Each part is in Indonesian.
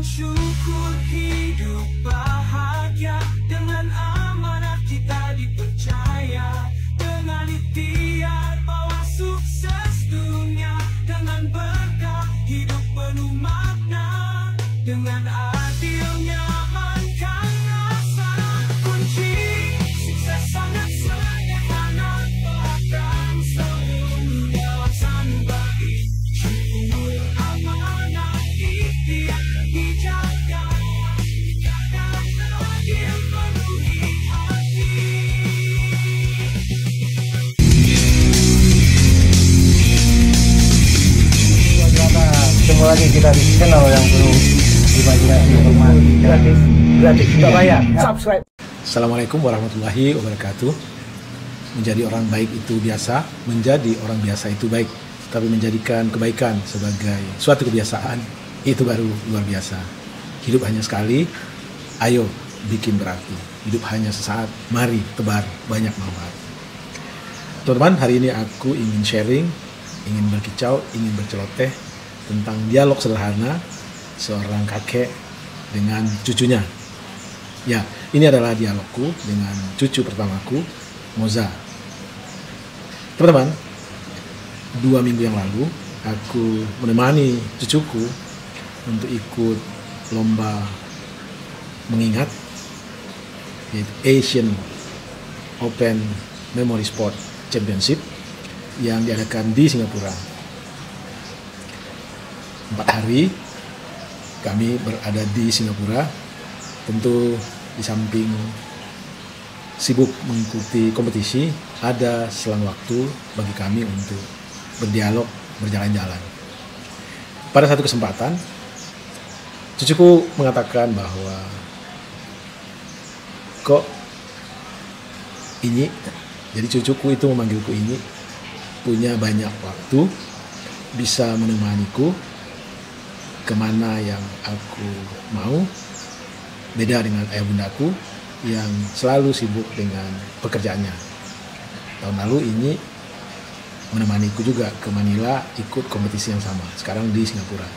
Syukur hidup bahagia dengan amanah kita dipercaya, dengan ikhtiar bawa sukses dunia, dengan berkah hidup penuh makna, dengan adilnya amankan rasa. Kunci sukses sangat sederhana, bahkan seluruh yayasan bagi syukur amanah ikhtiar. Ketemu lagi kita di channel yang penuh imajinasi, informasi gratis, tidak bayar. Subscribe. Assalamualaikum warahmatullahi wabarakatuh. Menjadi orang baik itu biasa, menjadi orang biasa itu baik, tapi menjadikan kebaikan sebagai suatu kebiasaan itu baru luar biasa. Hidup hanya sekali, ayo bikin berarti. Hidup hanya sesaat, mari tebar banyak manfaat. Teman-teman, hari ini aku ingin sharing, ingin berkicau, ingin berceloteh tentang dialog sederhana seorang kakek dengan cucunya. Ya, ini adalah dialogku dengan cucu pertamaku, Moza. Teman-teman, 2 minggu yang lalu aku menemani cucuku untuk ikut lomba mengingat, yaitu Asian Open Memory Sport Championship yang diadakan di Singapura. 4 hari kami berada di Singapura, tentu di samping sibuk mengikuti kompetisi, ada selang waktu bagi kami untuk berdialog, berjalan-jalan. Pada satu kesempatan, cucuku mengatakan bahwa kok ini, jadi cucuku itu memanggilku ini, punya banyak waktu, bisa menemaniku kemana yang aku mau, beda dengan ayah bundaku yang selalu sibuk dengan pekerjaannya. Tahun lalu ini menemaniku juga ke Manila ikut kompetisi yang sama, sekarang di Singapura.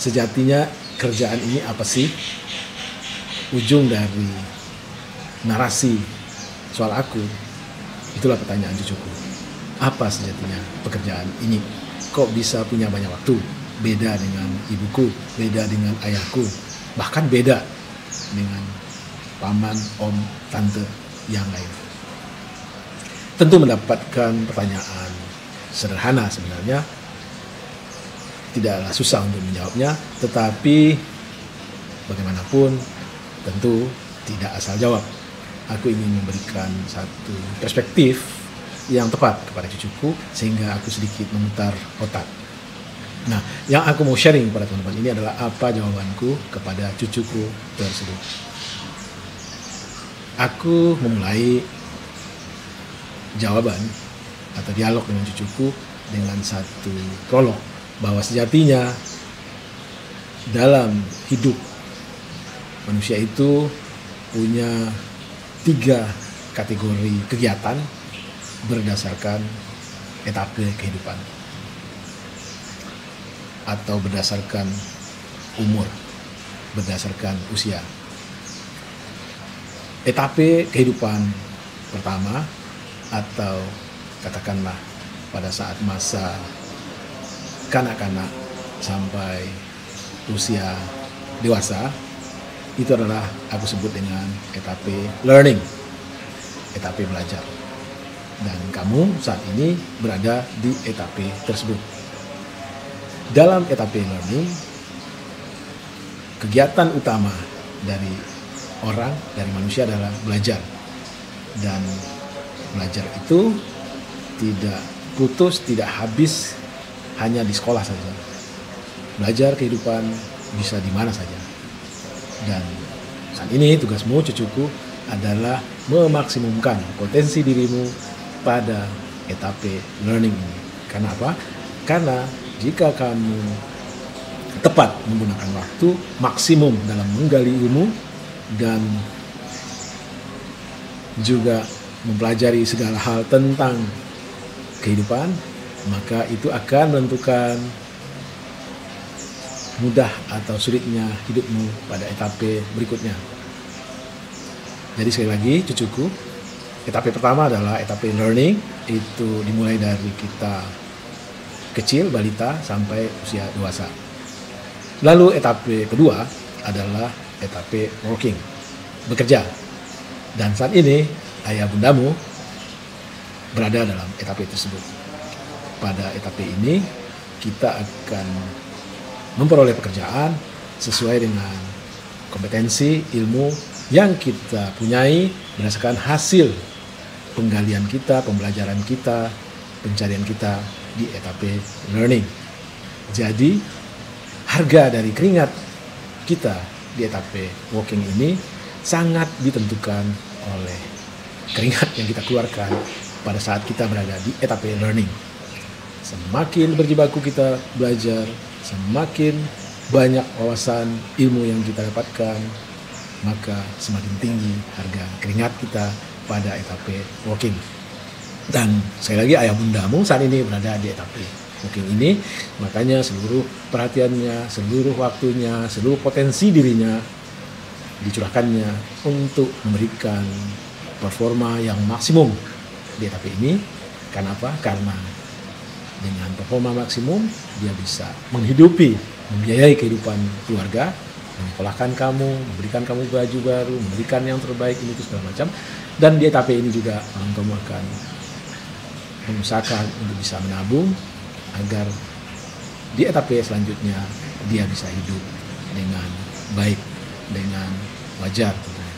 Sejatinya kerjaan ini apa sih? Ujung dari narasi soal aku, itulah pertanyaan cucuku. Apa sejatinya pekerjaan ini? Kok bisa punya banyak waktu? Beda dengan ibuku, beda dengan ayahku, bahkan beda dengan paman, om, tante yang lain. Tentu mendapatkan pertanyaan sederhana sebenarnya, tidaklah susah untuk menjawabnya, tetapi bagaimanapun tentu tidak asal jawab. Aku ingin memberikan satu perspektif yang tepat kepada cucuku sehingga aku sedikit memutar otak. Nah, yang aku mau sharing pada teman-teman ini adalah apa jawabanku kepada cucuku tersebut. Aku memulai jawaban atau dialog dengan cucuku dengan satu prolog bahwa sejatinya dalam hidup manusia itu punya 3 kategori kegiatan berdasarkan etape kehidupan atau berdasarkan umur, berdasarkan usia. Etape kehidupan pertama atau katakanlah pada saat masa kanak-kanak sampai usia dewasa, itu adalah aku sebut dengan etape learning, etape belajar. Dan kamu saat ini berada di etape tersebut. Dalam etape learning, kegiatan utama dari orang, dari manusia adalah belajar. Dan belajar itu tidak putus, tidak habis hanya di sekolah saja. Belajar kehidupan bisa di mana saja. Dan saat ini tugasmu, cucuku, adalah memaksimumkan potensi dirimu pada etape learning ini. Karena apa? Karena jika kamu tepat menggunakan waktu, maksimum dalam menggali ilmu, dan juga mempelajari segala hal tentang kehidupan, maka itu akan menentukan mudah atau sulitnya hidupmu pada etape berikutnya. Jadi sekali lagi cucuku, etape pertama adalah etape learning, itu dimulai dari kita kecil, balita, sampai usia dewasa. Lalu etape kedua adalah etape working, bekerja. Dan saat ini ayah bundamu berada dalam etape tersebut. Pada etape ini kita akan memperoleh pekerjaan sesuai dengan kompetensi, ilmu yang kita punyai berdasarkan hasil penggalian kita, pembelajaran kita, pencarian kita di etape learning. Jadi harga dari keringat kita di etape working ini sangat ditentukan oleh keringat yang kita keluarkan pada saat kita berada di etape learning. Semakin berjibaku kita belajar, semakin banyak wawasan ilmu yang kita dapatkan, maka semakin tinggi harga keringat kita pada etape working. Dan sekali lagi ayah bundamu saat ini berada di etape working ini, makanya seluruh perhatiannya, seluruh waktunya, seluruh potensi dirinya dicurahkannya untuk memberikan performa yang maksimum di etape ini. Karena apa? Karena dengan performa maksimum dia bisa menghidupi, membiayai kehidupan keluarga, menyekolahkan kamu, memberikan kamu baju baru, memberikan yang terbaik, ini itu segala macam. Dan di etape ini juga orang kamu akan mengusahakan untuk bisa menabung agar di etape selanjutnya dia bisa hidup dengan baik, dengan wajar tentunya.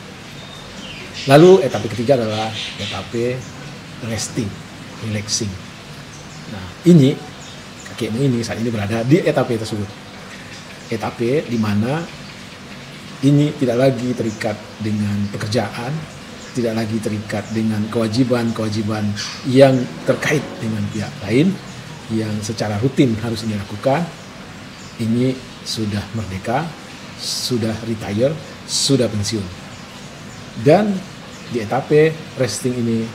Lalu etape ketiga adalah etape resting, relaxing. Nah, ini kakekmu ini saat ini berada di etape tersebut. Etape di mana ini tidak lagi terikat dengan pekerjaan, tidak lagi terikat dengan kewajiban-kewajiban yang terkait dengan pihak lain yang secara rutin harus ini lakukan. Ini sudah merdeka, sudah retire, sudah pensiun. Dan di etape resting ini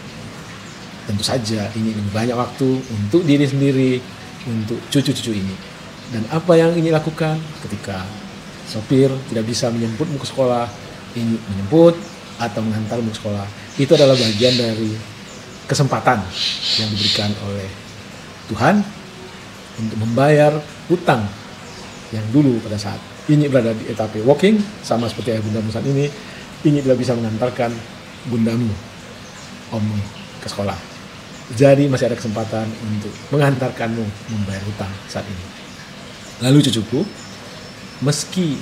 tentu saja ini lebih banyak waktu untuk diri sendiri, untuk cucu-cucu ini. Dan apa yang ini lakukan ketika sopir tidak bisa menjemputmu ke sekolah, ini menjemput atau mengantarmu ke sekolah, itu adalah bagian dari kesempatan yang diberikan oleh Tuhan untuk membayar hutang yang dulu pada saat ini berada di etape working, sama seperti ayah bundamu saat ini tidak bisa mengantarkan bundamu, ommu ke sekolah. Jadi masih ada kesempatan untuk mengantarkanmu membayar hutang saat ini. Lalu cucuku, meski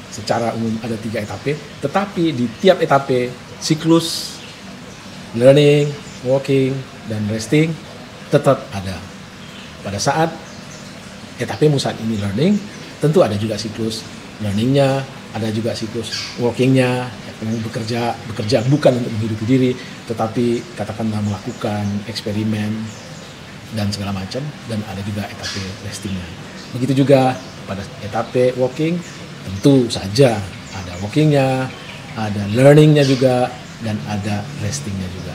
secara umum ada 3 etape, tetapi di tiap etape siklus learning, working, dan resting tetap ada. Pada saat etapemu saat ini learning, tentu ada juga siklus learningnya, ada juga siklus workingnya. Kamu bekerja bukan untuk menghidupi diri, tetapi katakanlah melakukan eksperimen dan segala macam. Dan ada juga etape restingnya. Begitu juga pada etape working, tentu saja ada workingnya, ada learningnya juga, dan ada restingnya juga.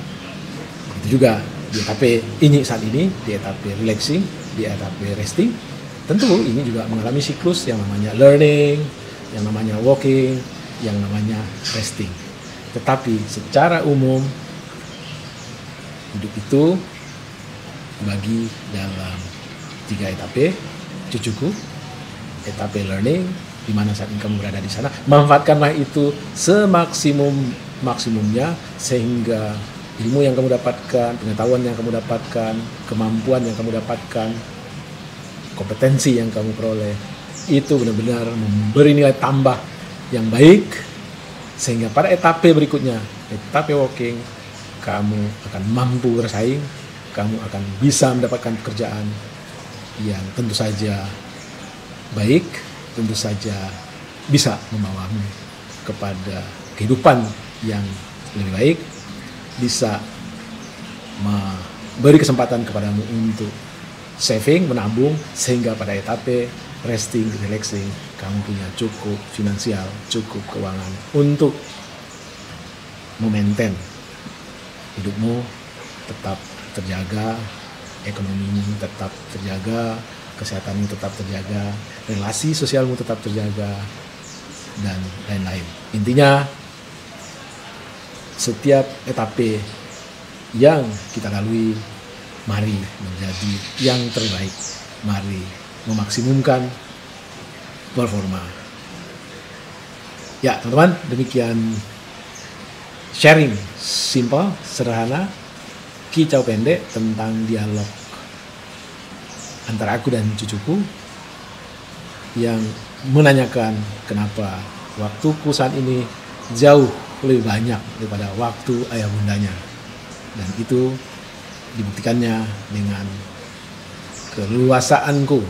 Begitu juga di etape ini saat ini, di etape relaxing, di etape resting, tentu ini juga mengalami siklus yang namanya learning, yang namanya working, yang namanya resting. Tetapi secara umum hidup itu dibagi dalam 3 etape, cucuku. Etape learning, di mana saat ini kamu berada di sana, manfaatkanlah itu semaksimumnya sehingga ilmu yang kamu dapatkan, pengetahuan yang kamu dapatkan, kemampuan yang kamu dapatkan, kompetensi yang kamu peroleh itu benar-benar memberi nilai tambah yang baik, sehingga pada etape berikutnya, etape working, kamu akan mampu bersaing, kamu akan bisa mendapatkan pekerjaan yang tentu saja baik, tentu saja bisa membawamu kepada kehidupan yang lebih baik, bisa memberi kesempatan kepadamu untuk saving, menabung, sehingga pada etape resting, relaxing, kamu punya cukup finansial, cukup keuangan untuk memaintain hidupmu tetap terjaga, ekonomimu tetap terjaga, kesehatanmu tetap terjaga, relasi sosialmu tetap terjaga, dan lain-lain. Intinya, setiap etape yang kita lalui, mari menjadi yang terbaik. Mari memaksimumkan performa. Ya, teman-teman, demikian sharing simple, sederhana, kicau pendek tentang dialog antara aku dan cucuku yang menanyakan kenapa waktuku saat ini jauh lebih banyak daripada waktu ayah bundanya. Dan itu dibuktikannya dengan keluasaanku,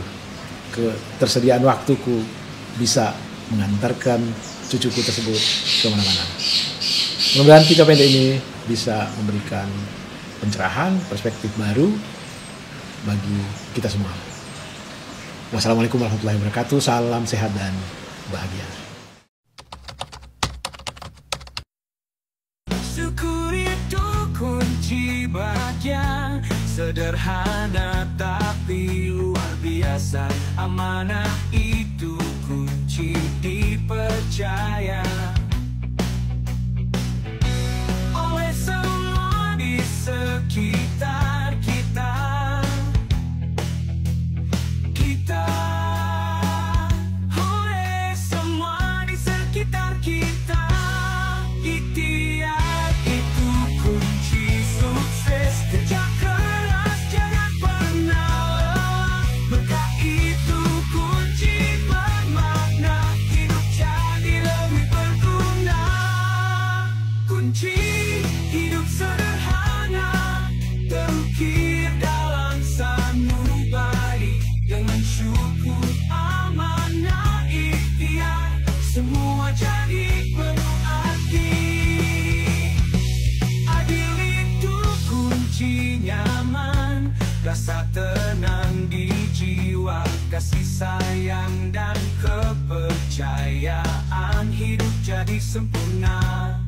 ketersediaan waktuku bisa mengantarkan cucuku tersebut kemana-mana. Mudah-mudahan kicau pendek ini bisa memberikan pencerahan, perspektif baru bagi kita semua. Wassalamualaikum warahmatullahi wabarakatuh. Salam sehat dan bahagia. Syukur itu kunci bahagia, sederhana tapi luar biasa. Amanah itu kunci dipercaya oleh semua di sekitar kita. Oleh semua di sekitar kita. Ikhtiar itu kunci sukses. Kerja keras jangan pernah lelah. Berkah itu kunci bermakna. Hidup jadi lebih berguna. Kunci hidup sederhana terukir dalam sanubari. Dengan syukur, amanah, ikhtiar, semua jadi penuh arti. Adil itu kunci nyaman, rasa tenang di jiwa, kasih sayang dan kepercayaan, hidup jadi sempurna.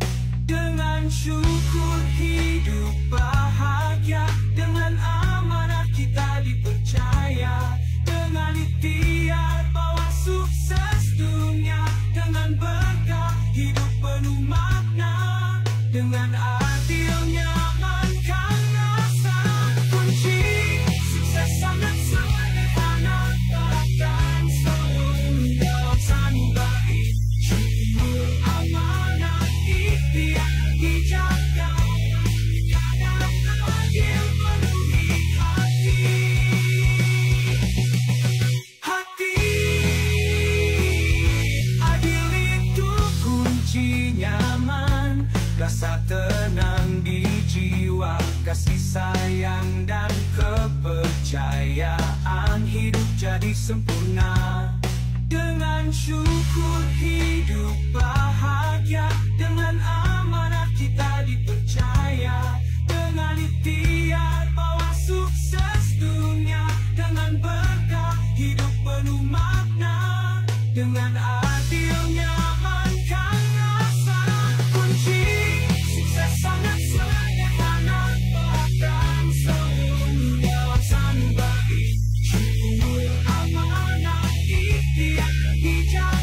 Dengan syukur hidup bahagia, dengan amanah kita dipercaya, dengan ikhtiar bawa sukses dunia, dengan berkah hidup penuh makna, dengan adilnya amankan rasa. Kunci sukses sangat sederhana, bahkan selalu dalam sanubari. Syukur, amanah, ikhtiar dijaga, kadang adil penuhi hati. Adil itu kunci nyaman, rasa tenang di jiwa, kasih sayang dan kepercayaan, hidup jadi sempurna. Dengan syukur hidup bahagia, dengan amanah kita dipercaya, dengan ikhtiar bawa sukses dunia, dengan berkah hidup penuh makna, dengan adilnya amankan rasa. Kunci sukses sangat sederhana, bahkan selalu dalam sanubari. Syukur, amanah, ikhtiar dijaga.